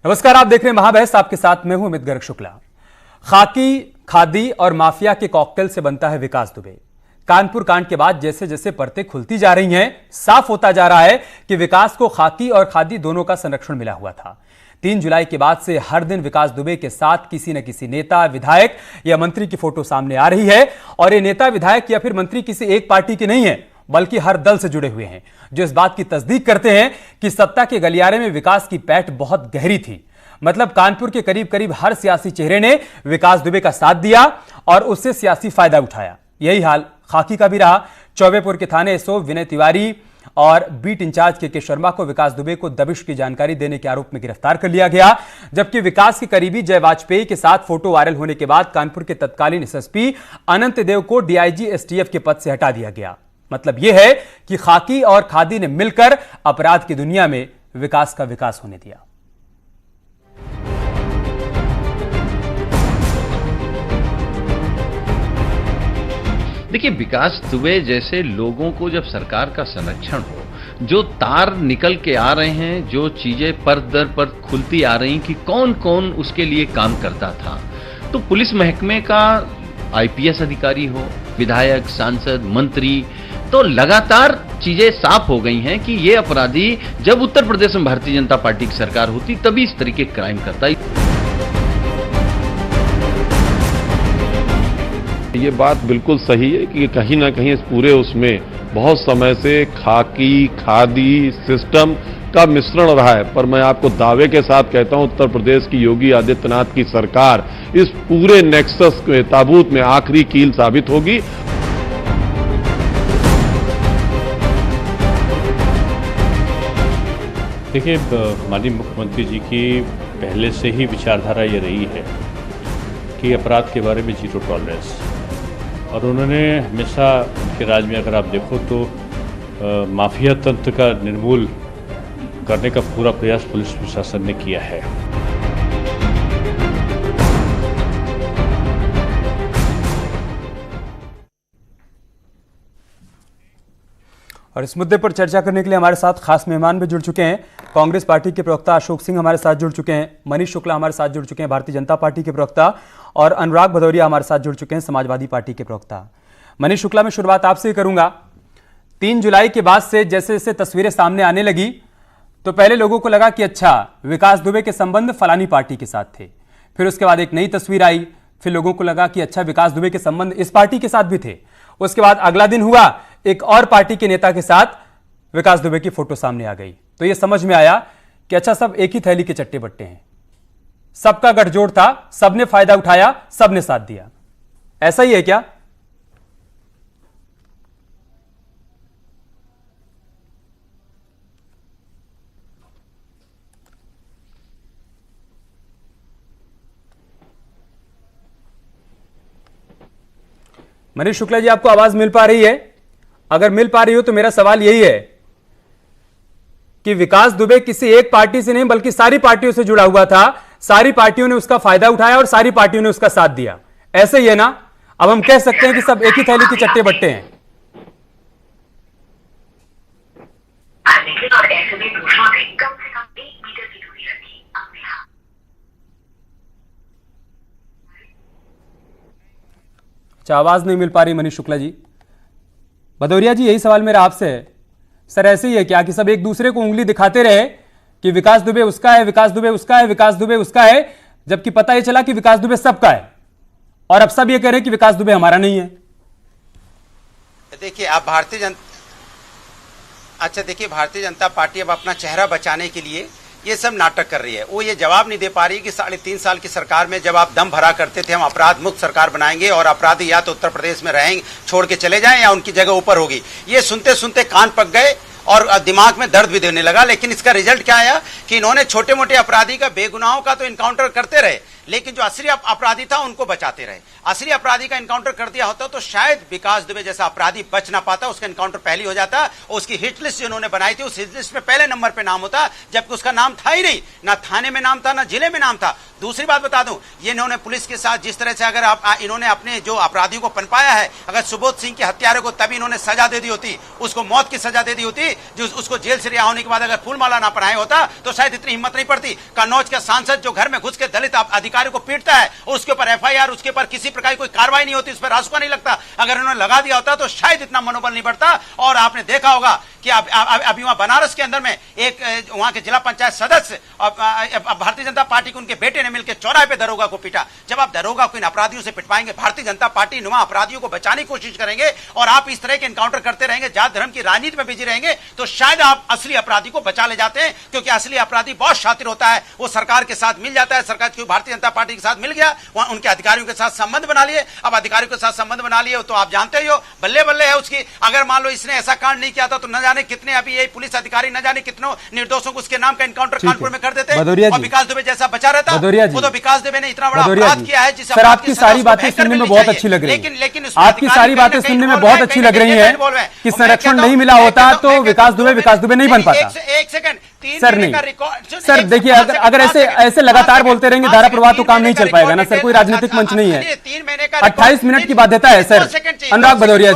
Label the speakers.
Speaker 1: नमस्कार, आप देख रहे हैं महाबहस। आपके साथ मैं हूं अमित गर्ग शुक्ला। खाकी, खादी और माफिया के कॉकटेल से बनता है विकास दुबे। कानपुर कांड के बाद जैसे जैसे परतें खुलती जा रही हैं, साफ होता जा रहा है कि विकास को खाकी और खादी दोनों का संरक्षण मिला हुआ था। 3 जुलाई के बाद से हर दिन विकास दुबे के साथ किसी न किसी नेता, विधायक या मंत्री की फोटो सामने आ रही है। और ये नेता, विधायक या फिर मंत्री किसी एक पार्टी के नहीं है, बल्कि हर दल से जुड़े हुए हैं, जो इस बात की तस्दीक करते हैं कि सत्ता के गलियारे में विकास की पैठ बहुत गहरी थी। मतलब कानपुर के करीब करीब हर सियासी चेहरे ने विकास दुबे का साथ दिया और उससे सियासी फायदा उठाया। यही हाल खाकी का भी रहा। चौबेपुर के थाने एसओ विनय तिवारी और बीट इंचार्ज के शर्मा को विकास दुबे को दबिश की जानकारी देने के आरोप में गिरफ्तार कर लिया गया, जबकि विकास के करीबी जय वाजपेयी के साथ फोटो वायरल होने के बाद कानपुर के तत्कालीन एसएसपी अनंत देव को डीआईजी एसटीएफ के पद से हटा दिया गया। मतलब यह है कि खाकी और खादी ने मिलकर अपराध की दुनिया में विकास का विकास होने दिया।
Speaker 2: देखिए, विकास दुबे जैसे लोगों को जब सरकार का संरक्षण हो, जो तार निकल के आ रहे हैं, जो चीजें परत दर परत खुलती आ रही कि कौन कौन उसके लिए काम करता था, तो पुलिस महकमे का आईपीएस अधिकारी हो, विधायक, सांसद, मंत्री, तो लगातार चीजें साफ हो गई हैं कि ये अपराधी जब उत्तर प्रदेश में भारतीय जनता पार्टी की सरकार होती तभी इस तरीके के क्राइम करता है।
Speaker 3: ये बात बिल्कुल सही है कि कहीं ना कहीं इस पूरे उसमें बहुत समय से खाकी खादी सिस्टम का मिश्रण रहा है। पर मैं आपको दावे के साथ कहता हूं, उत्तर प्रदेश की योगी आदित्यनाथ की सरकार इस पूरे नेक्सस के ताबूत में आखिरी कील साबित होगी।
Speaker 4: देखिए, माननीय मुख्यमंत्री जी की पहले से ही विचारधारा ये रही है कि अपराध के बारे में जीरो टॉलरेंस, और उन्होंने हमेशा उनके राज में अगर आप देखो तो माफिया तंत्र का निर्मूल करने का पूरा प्रयास पुलिस प्रशासन ने किया है।
Speaker 1: और इस मुद्दे पर चर्चा करने के लिए हमारे साथ खास मेहमान भी जुड़ चुके हैं। कांग्रेस पार्टी के प्रवक्ता अशोक सिंह हमारे साथ जुड़ चुके हैं, मनीष शुक्ला हमारे साथ जुड़ चुके हैं, भारतीय जनता पार्टी के प्रवक्ता, और अनुराग भदौरिया हमारे साथ जुड़ चुके हैं, समाजवादी पार्टी के प्रवक्ता। मनीष शुक्ला, मैं शुरुआत आपसे ही करूंगा। 3 जुलाई के बाद से जैसे जैसे तस्वीरें सामने आने लगी तो पहले लोगों को लगा कि अच्छा, विकास दुबे के संबंध फलानी पार्टी के साथ थे। फिर उसके बाद एक नई तस्वीर आई, फिर लोगों को लगा कि अच्छा, विकास दुबे के संबंध इस पार्टी के साथ भी थे। उसके बाद अगला दिन हुआ, एक और पार्टी के नेता के साथ विकास दुबे की फोटो सामने आ गई। तो यह समझ में आया कि अच्छा, सब एक ही थैली के चट्टे बट्टे हैं, सबका गठजोड़ था, सबने फायदा उठाया, सबने साथ दिया। ऐसा ही है क्या? मनीष शुक्ला जी, आपको आवाज मिल पा रही है? अगर मिल पा रही हो तो मेरा सवाल यही है कि विकास दुबे किसी एक पार्टी से नहीं बल्कि सारी पार्टियों से जुड़ा हुआ था, सारी पार्टियों ने उसका फायदा उठाया और सारी पार्टियों ने उसका साथ दिया। ऐसे ही है ना? अब हम कह सकते हैं कि सब एक ही थैली के चट्टे बट्टे हैं। अच्छा, आवाज नहीं मिल पा रही मनीष शुक्ला जी। भदौरिया जी, यही सवाल मेरा आपसे है। सर, ऐसे ही है क्या कि सब एक दूसरे को उंगली दिखाते रहे कि विकास दुबे उसका है, विकास दुबे उसका है, विकास दुबे उसका है, जबकि पता यह चला कि विकास दुबे सबका है, और अब सब ये कह रहे हैं कि विकास दुबे हमारा नहीं है।
Speaker 5: देखिए, आप भारतीय जनता पार्टी अब अपना चेहरा बचाने के लिए ये सब नाटक कर रही है। वो ये जवाब नहीं दे पा रही कि 3.5 साल की सरकार में जब आप दम भरा करते थे हम अपराध मुक्त सरकार बनाएंगे और अपराधी या तो उत्तर प्रदेश में रहेंगे, छोड़ के चले जाएं, या उनकी जगह ऊपर होगी। ये सुनते सुनते कान पक गए और दिमाग में दर्द भी देने लगा। लेकिन इसका रिजल्ट क्या आया कि इन्होंने छोटे मोटे अपराधी का, बेगुनाहों का तो इनकाउंटर करते रहे, लेकिन जो असली अपराधी था उनको बचाते रहे। असली अपराधी का इनकाउंटर कर दिया होता तो शायद विकास दुबे जैसा अपराधी बच ना पाता, उसका इनकाउंटर पहले हो जाता और उसकी हिट लिस्ट जो उन्होंने बनाई थी उस हिट लिस्ट में पहले नंबर पे नाम होता, जबकि उसका नाम था ही नहीं, ना थाने में नाम था, ना जिले में नाम था। दूसरी बात बता दूं, ये इन्होंने पुलिस के साथ जिस तरह से अगर इन्होंने अपने जो अपराधियों को पनपाया है, अगर सुबोध सिंह के हत्यारे को तभी इन्होंने सजा दे दी होती, उसको मौत की सजा दे दी होती, जो उसको जेल से रिहा होने के बाद अगर फूलमाला ना पहनाया होता तो शायद इतनी हिम्मत नहीं पड़ती। कन्नौज का सांसद जो घर में घुस के दलित अधिकारी को पीटता है, उसके ऊपर एफआईआर, उसके ऊपर किसी प्रकार की कोई कार्रवाई नहीं होती, उस पर रासुका नहीं लगता, अगर उन्होंने लगा दिया होता तो शायद इतना मनोबल नहीं बढ़ता। और आपने देखा होगा कि अभी वहां बनारस के अंदर में एक वहां के जिला पंचायत सदस्य भारतीय जनता पार्टी के उनके बेटे ने मिलकर चौराहे पे दरोगा को पीटा। जब आप दरोगा को इन अपराधियों से पिटवाएंगे, भारतीय जनता पार्टी नुमा अपराधियों को बचाने की कोशिश करेंगे और आप इस तरह के एनकाउंटर करते रहेंगे, जात धर्म की राजनीति में बिजी रहेंगे, तो शायद आप असली अपराधी को बचा ले जाते हैं। क्योंकि असली अपराधी बहुत शातिर होता है, वो सरकार के साथ मिल जाता है। सरकार क्यों भारतीय जनता पार्टी के साथ मिल गया, वहां उनके अधिकारियों के साथ संबंध बना लिए। अब अधिकारियों के साथ संबंध बना लिए तो आप जानते ही हो, बल्ले बल्ले है उसकी। अगर मान लो इसने ऐसा कांड नहीं किया था तो न जाने कितने अभी ये पुलिस अधिकारी न जाने कितनों निर्दोषों को उसके नाम का एनकाउंटर कानपुर में कर देते, और विकास दुबे जैसा बचा रहता। वो तो विकास दुबे ने इतना बड़ा अपराध किया है जिसे
Speaker 1: सर आपकी सारी बातें सुनने में बहुत अच्छी लग रही है, लेकिन आपकी सारी बातें सुनने में बहुत अच्छी लग रही है कि संरक्षण नहीं मिला होता तो विकास दुबे नहीं बन पाता।
Speaker 5: एक सेकंड,
Speaker 1: सर नहीं सर, देखिए अगर ऐसे लगातार बोलते रहेंगे धारा प्रवाह तो काम नहीं चल पाएगा ना सर। कोई राजनीतिक मंच नहीं है, 28 मिनट की बाध्यता है सर। अनुराग भदौरिया जी।